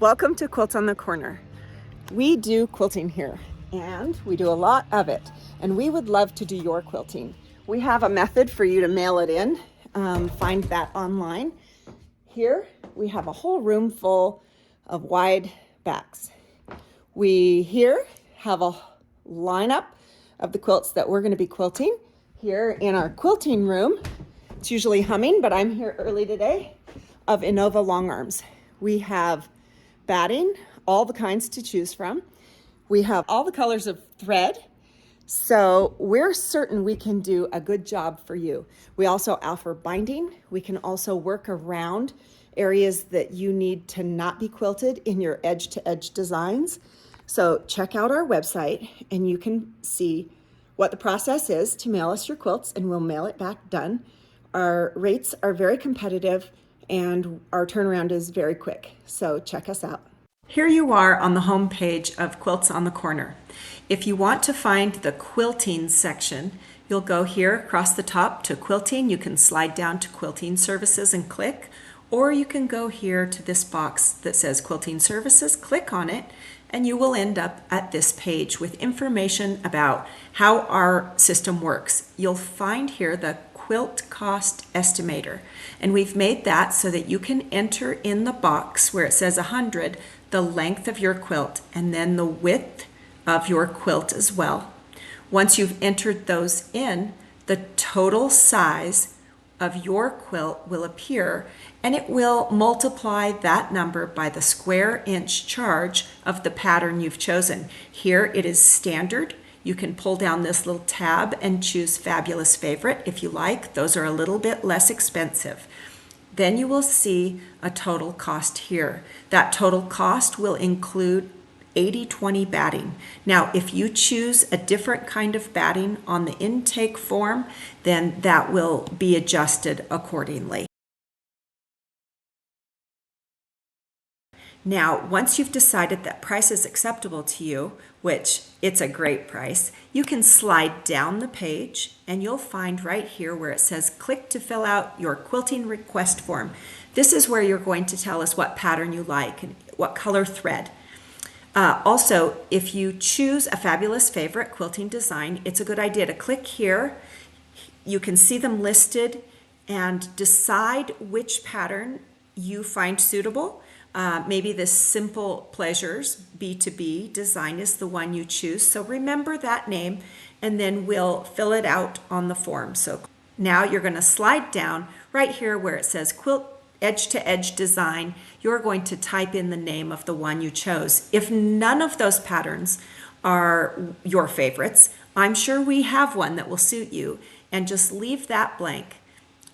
Welcome to Quilts on the Corner. We do quilting here, and we do a lot of it, and we would love to do your quilting. We have a method for you to mail it in. Find that online. Here we have a whole room full of wide backs. We here have a lineup of the quilts that we're going to be quilting here in our quilting room. It's usually humming, but I'm here early today, of Innova Longarms. We have batting, all the kinds to choose from. We have all the colors of thread, so we're certain we can do a good job for you. We also offer binding. We can also work around areas that you need to not be quilted in your edge-to-edge designs. So check out our website and you can see what the process is to mail us your quilts, and we'll mail it back done. Our rates are very competitive and our turnaround is very quick, so check us out. Here you are on the home page of Quilts on the Corner. If you want to find the quilting section, you'll go here across the top to quilting. You can slide down to quilting services and click, or you can go here to this box that says quilting services, click on it, and you will end up at this page with information about how our system works. You'll find here the quilt cost estimator, and we've made that so that you can enter in the box where it says 100 the length of your quilt and then the width of your quilt as well. Once you've entered those in, the total size of your quilt will appear, and it will multiply that number by the square inch charge of the pattern you've chosen. Here it is standard. You can pull down this little tab and choose Fabulous Favorite if you like. Those are a little bit less expensive. Then you will see a total cost here. That total cost will include 80/20 batting. Now, if you choose a different kind of batting on the intake form, then that will be adjusted accordingly. Now, once you've decided that price is acceptable to you, which it's a great price, you can slide down the page and you'll find right here where it says click to fill out your quilting request form. This is where you're going to tell us what pattern you like and what color thread. Also, if you choose a fabulous favorite quilting design, it's a good idea to click here. You can see them listed and decide which pattern you find suitable. Maybe this Simple Pleasures B2B design is the one you choose. So remember that name and then we'll fill it out on the form. So now you're going to slide down right here where it says Quilt Edge to Edge Design. You're going to type in the name of the one you chose. If none of those patterns are your favorites, I'm sure we have one that will suit you, and just leave that blank.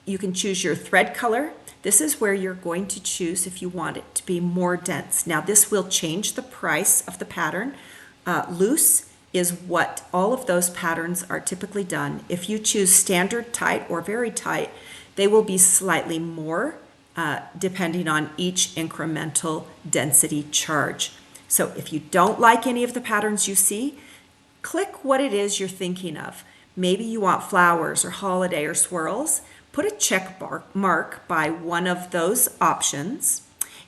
You can choose your thread color. This is where you're going to choose if you want it to be more dense. Now this will change the price of the pattern. Loose is what all of those patterns are typically done. If you choose standard tight or very tight, they will be slightly more depending on each incremental density charge. So if you don't like any of the patterns you see, click what it is you're thinking of. Maybe you want flowers or holiday or swirls. Put a check mark by one of those options,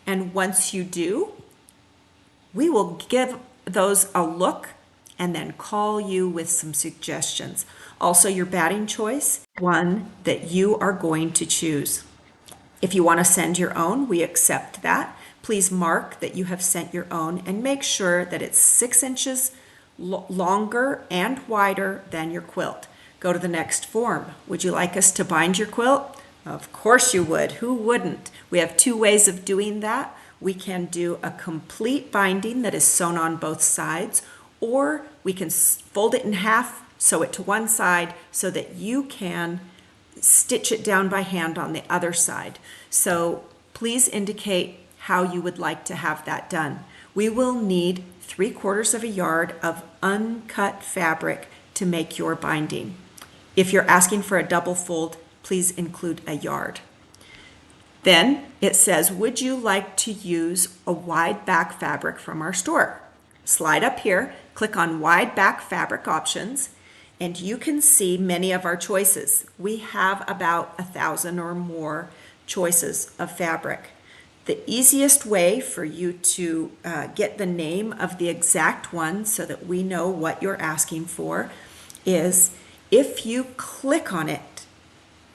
and once you do, we will give those a look and then call you with some suggestions. Also, your batting choice, one that you are going to choose. If you want to send your own, we accept that. Please mark that you have sent your own and make sure that it's 6 inches longer and wider than your quilt. Go to the next form. Would you like us to bind your quilt? Of course you would. Who wouldn't? We have 2 ways of doing that. We can do a complete binding that is sewn on both sides, or we can fold it in half, sew it to one side so that you can stitch it down by hand on the other side. So please indicate how you would like to have that done. We will need 3/4 yard of uncut fabric to make your binding. If you're asking for a double fold, please include a yard. Then it says, would you like to use a wide back fabric from our store? Slide up here, click on wide back fabric options, and you can see many of our choices. We have about 1,000 or more choices of fabric. The easiest way for you to get the name of the exact one so that we know what you're asking for is if you click on it.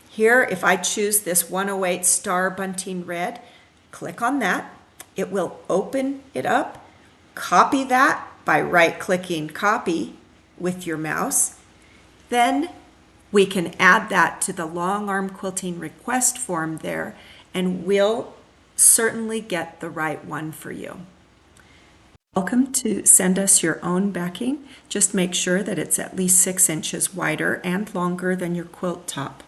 Here, if I choose this 108 Star Bunting Red, click on that. It will open it up. Copy that by right-clicking Copy with your mouse. Then we can add that to the Longarm Quilting request form there, and we'll certainly get the right one for you. Welcome to send us your own backing. Just make sure that it's at least 6 inches wider and longer than your quilt top.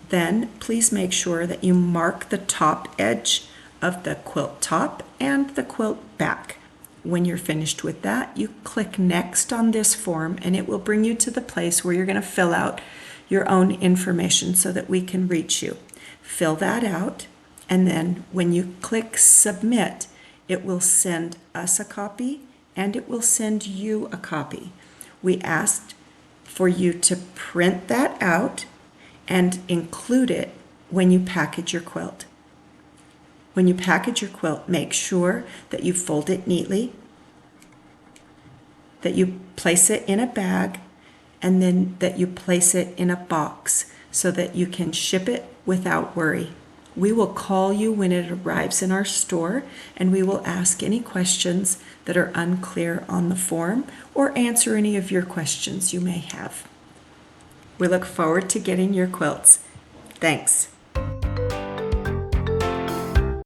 Then please make sure that you mark the top edge of the quilt top and the quilt back. When you're finished with that, you click Next on this form and it will bring you to the place where you're going to fill out your own information so that we can reach you. Fill that out, and then when you click Submit, it will send us a copy and it will send you a copy. We asked for you to print that out and include it when you package your quilt. When you package your quilt, make sure that you fold it neatly, that you place it in a bag, and then that you place it in a box so that you can ship it without worry. We will call you when it arrives in our store, and we will ask any questions that are unclear on the form or answer any of your questions you may have. We look forward to getting your quilts. Thanks.